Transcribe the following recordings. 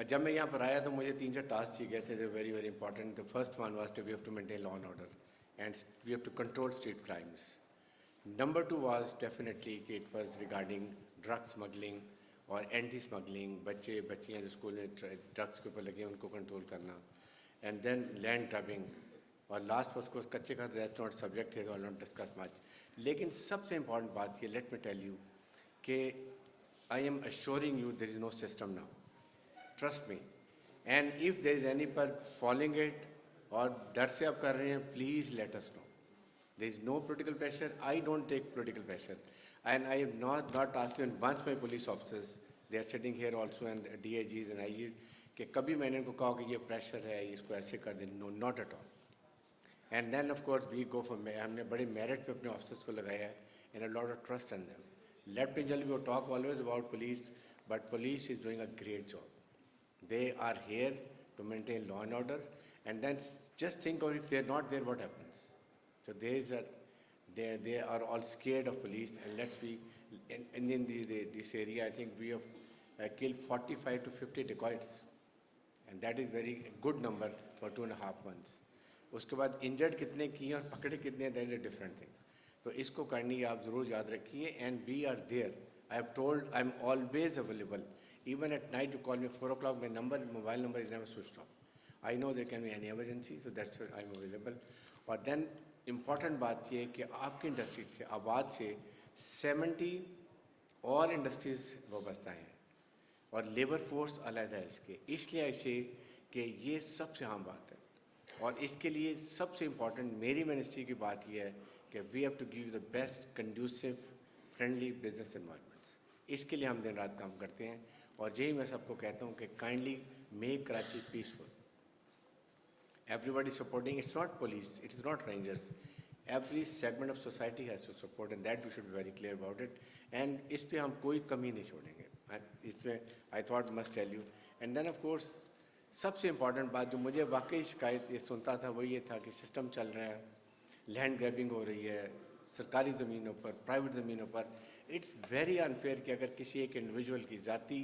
जब मैं यहाँ पर आया तो मुझे 3-4 टास्क दिए गए थे, they very very important. The first one was to we have to maintain law and order and we have to control street crimes. Number two was definitely कि it was regarding drug smuggling और anti smuggling. बच्चे बच्चियाँ जो school में drugs के ऊपर लगे उनको कंट्रोल करना. And then land grabbing. और लास्ट ऑफ कोर्स कच्चे का दैट्स नॉट सब्जेक्ट है, तो आई नॉट डिस्कस मच. लेकिन सबसे इम्पॉर्टेंट बात ये, लेट मी टेल यू कि I am assuring you there is no system now. Trust me. And if there is any पर फॉलोइंग इट और डर से आप कर रहे हैं, please let us know. There is no political pressure. I don't take political pressure. And I have not asked you, and once my police officers, they are sitting here also, and DIGs and IGs, कि कभी मैंने उनको कहा कि ये pressure है, इसको ऐसे कर दें. No, not at all. And then of course we go for, हमने बड़े merit पे अपने officers को लगाया है, and a lot of trust in them. Let me tell you, we talk always about police, but police is doing a great job. They are here to maintain law and order, and then just think of if they are not there, what happens? So they are all scared of police, and let's be, in this area, I think we have killed 45 to 50 dacoits, and that is very good number for 2.5 months. उसके बाद injured कितने किए और पकड़े कितने, that is a different thing. तो इसको करनी आप ज़रूर याद रखिए, and we are there. I have told, I am always available. Even at night you call me 4 o'clock, my mobile number is never switched off. I know there can be any emergency, so that's why I am available. और then important बात यह है कि आपकी industry से, आबाद से 70 और इंडस्ट्रीज़ वाबस्ता हैं और लेबर फोर्स अलग है इसके. इसलिए ऐसे कि ये सबसे अहम बात है, और इसके लिए सबसे इम्पॉर्टेंट मेरी मिनिस्ट्री की बात यह है कि we have to give the best conducive friendly business environments. इसके लिए हम दिन रात काम करते हैं, और यही मैं सबको कहता हूँ कि kindly make Karachi peaceful. Everybody supporting. It's not police, it is not rangers. Every segment of society has to support, and that we should be very clear about it. And इस पे हम कोई कमी नहीं छोड़ेंगे. इसमें I thought must tell you. And then of course सबसे important बात जो मुझे वाकई शिकायत ये सुनता था वो ये था कि सिस्टम चल रहा है, लैंड ग्रैबिंग हो रही है सरकारी ज़मीनों पर, प्राइवेट ज़मीनों पर. इट्स वेरी अनफेयर कि अगर किसी एक इंडिविजुअल की ज़ाती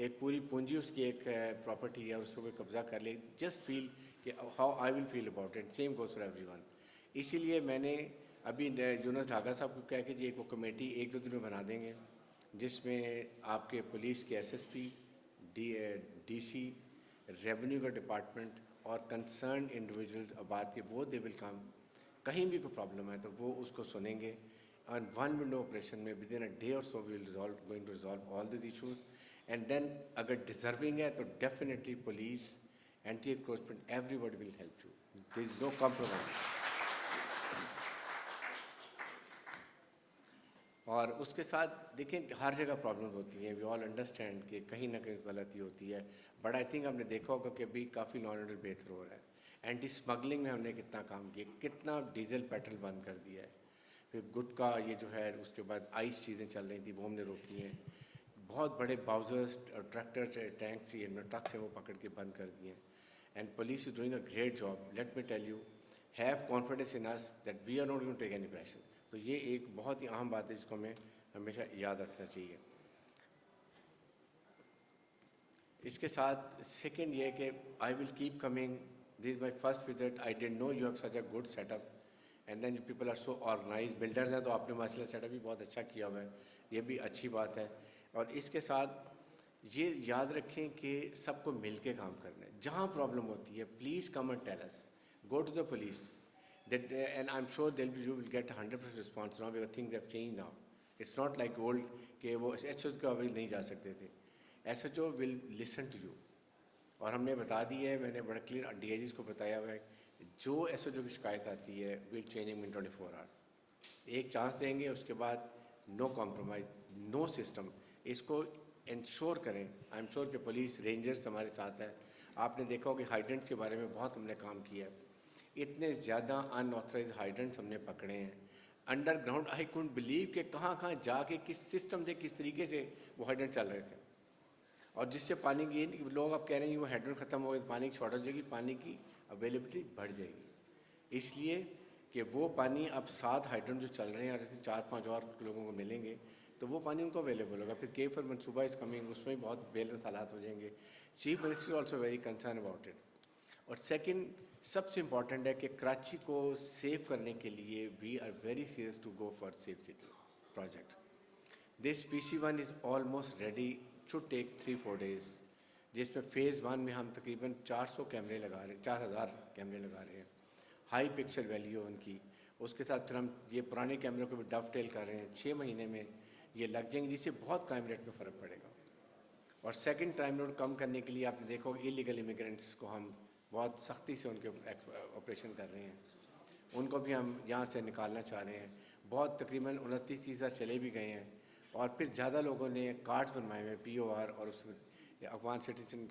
एक पूरी पूंजी उसकी एक प्रॉपर्टी है, उस पर कोई कब्ज़ा कर ले, जस्ट फील कि how I will feel about it. Same goes for everyone. इसीलिए मैंने अभी यूनुस ढाका साहब को कहा कि जी एक वो कमेटी 1-2 दिन में बना देंगे, जिसमें आपके पुलिस के SSP, DC, रेवेन्यू का डिपार्टमेंट और कंसर्न इंडिविजुअल आबाद के, वो दे विल कम. कहीं भी कोई प्रॉब्लम है तो वो उसको सुनेंगे, और वन विंडो ऑपरेशन में विद इन अ डे और so we will going to resolve all this issues. And then अगर डिजर्विंग है तो definitely police, anti encroachment, everybody will help you. There is no compromise. और उसके साथ देखें हर जगह प्रॉब्लम्स होती हैं, वी ऑल अंडरस्टैंड कि कहीं ना कहीं गलती होती है, बट आई थिंक हमने देखा होगा कि अभी काफ़ी लॉ एंड ऑर्डर बेहतर हो रहा है. एंटी स्मगलिंग में हमने कितना काम किया, कितना डीजल पेट्रोल बंद कर दिया है. फिर गुटखा ये जो है, उसके बाद आइस चीज़ें चल रही थी वो हमने रोकी हैं. बहुत बड़े बाउजर्स और ट्रैक्टर टैंक्स ये ट्रक्स हैं वो पकड़ के बंद कर दिए हैं. And police is doing a great job. Let me tell you, have confidence in us that we are not going to take any pressure. तो ये एक बहुत ही अहम बात है जिसको हमें हमेशा याद रखना चाहिए. इसके साथ सेकेंड ये कि I will keep coming. This is my first visit. I didn't know you have such a good setup, and then people are so organize. Builders हैं तो आपने माशाल्लाह सेटअप भी बहुत अच्छा किया हुआ है, ये भी अच्छी बात है. और इसके साथ ये याद रखें कि सबको मिल के काम करना है. जहाँ प्रॉब्लम होती है please come and tell us, go to the police. That and I'm sure you will get 100% response now because things have changed now. It's not like old कि वो SHO के अभी नहीं जा सकते थे. SHO will listen to you. और हमने बता दी है, मैंने बड़ा क्लियर DIGs को बताया हुआ है, जो SHO की शिकायत आती है we'll train him in 24 hours. एक चांस देंगे, उसके बाद नो कॉम्प्रोमाइज, नो सिस्टम. इसको इंश्योर करें. आई एम श्योर कि पुलिस रेंजर्स हमारे साथ है. आपने देखा हो कि हाइड्रेंट्स के बारे में बहुत हमने काम किया है. इतने ज़्यादा अनऑथराइज हाइड्रेंट्स हमने पकड़े हैं अंडरग्राउंड. आई कुडंट बिलीव कि कहाँ कहाँ जाके किस सिस्टम से किस तरीके से वो हाइड्रेंट चल रहे थे, और जिससे पानी की लोग अब कह रहे हैं वो हाइड्रेंट ख़त्म हो गए तो पानी की शॉर्टेज होगी, पानी की अवेलेबिलिटी बढ़ जाएगी. इसलिए कि वो पानी अब 7 हाइड्रेंट जो चल रहे हैं और ऐसे 4-5 और लोगों को मिलेंगे, तो वो पानी उनको अवेलेबल होगा। फिर के फॉर मनसूबा इज़ कमिंग, उसमें भी बहुत बेलस हालात हो जाएंगे। Chief minister also very concern about it. और सेकंड सबसे इम्पॉर्टेंट है कि कराची को सेव करने के लिए we are very serious to go for safe city project. This PC1 is almost ready, should take 3-4 days, जिसमें फ़ेज़ 1 में हम तकरीबन 400 कैमरे लगा रहे हैं, 4000 कैमरे लगा रहे हैं, हाई पिक्सल वैल्यू उनकी। उसके साथ फिर हम ये पुराने कैमरों को भी डबटेल कर रहे हैं। 6 महीने में ये लग जाएंगे, जिससे बहुत क्राइम रेट में फ़र्क पड़ेगा। और सेकंड क्राइम रेट कम करने के लिए आपने देखो इलीगल इमिग्रेंट्स को हम बहुत सख्ती से उनके ऑपरेशन कर रहे हैं, उनको भी हम यहाँ से निकालना चाह रहे हैं। बहुत तकरीबन 29-30 चले भी गए हैं, और फिर ज़्यादा लोगों ने कार्ड्स बनवाए हुए हैं, POR और उसमें अफगान सिटीजन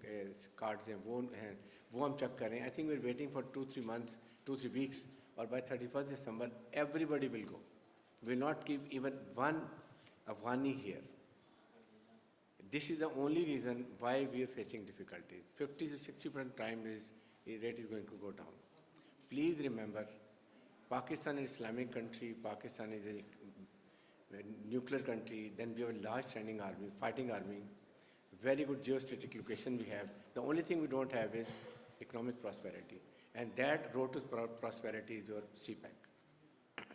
कार्ड्स हैं, वो हम चेक कर रहे हैं। I think we are waiting for 2-3 months, 2-3 weeks, और बाय 31st December everybody will go. We will not keep even one Afghani here. This is the only reason why we are facing difficulties. 50-60% crime rate is going to go down. Please remember, Pakistan is an Islamic country, Pakistan is a nuclear country, then we have a large standing army, fighting army, very good geostrategic location we have. The only thing we don't have is economic prosperity. And that road to prosperity is your CPEC.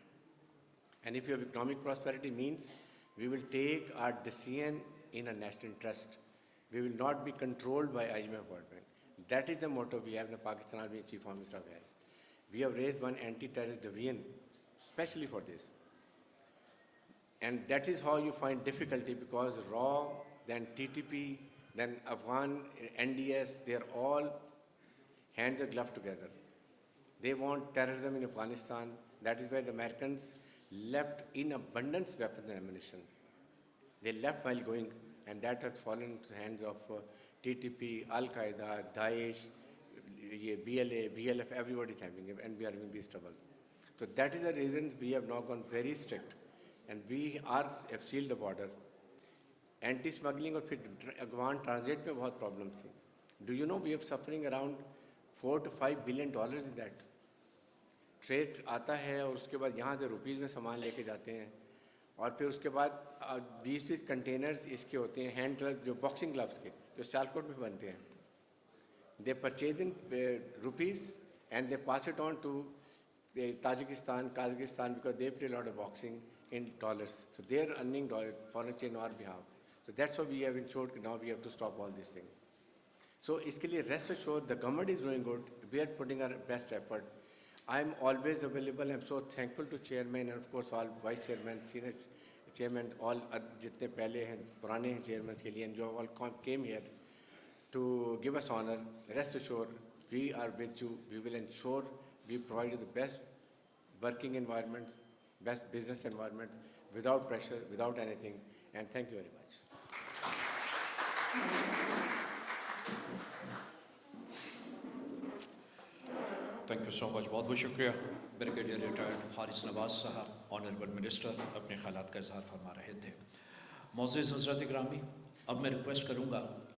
And if you have economic prosperity means we will take our decision in a national interest. We will not be controlled by IMF World Bank. That is the motto we have in the Pakistan Army Chief Army Staff has. We have raised one anti-terrorist division especially for this. And that is how you find difficulty, because RAW, then TTP, then Afghan, NDS, they are all hands and glove together. They want terrorism in Afghanistan. That is why the Americans left in abundance weapons and ammunition. They left while going, and that has fallen into the hands of TTP, Al-Qaeda, Daesh, BLA, BLF, everybody is having it, and we are having this trouble. So that is the reason we have now gone very strict, and we have sealed the border. Anti-smuggling और फिर Afghan transit में बहुत problem थी. Do you know we are suffering around $4 to $5 billion in that? Trade आता है और उसके बाद यहाँ से रुपीज़ में सामान लेके जाते हैं, और फिर उसके बाद 20-20 कंटेनर्स इसके होते हैं, हैंड ग्लव्स, जो बॉक्सिंग ग्लव्स के, जो सियालकोट में बनते हैं. They purchase in rupees and they pass it on to Tajikistan, Kazakhstan, because they play lot of boxing in dollars. So they are earning foreign exchange on our behalf. So that's why we have ensured now we have to stop all these things. So iske liye rest assured the government is doing good. We are putting our best effort. I am always available. I am so thankful to chairman and of course all vice chairman, senior chairman, all jitne pehle hain, purane hain chairman ke liye, and jo all came here to give us honor. Rest assured we are with you. We will ensure we provide you the best working environments, best business environment, without pressure, without anything, and thank you very much. Thank you so much. बहुत बहुत शुक्रिया. Brigadier retired Haris Nawaz साहब, honourable minister, अपने ख्यालात का इजहार फरमा रहे थे. मोअज़्ज़िज़ हज़रात-ए-गिरामी, अब मैं रिक्वेस्ट करूँगा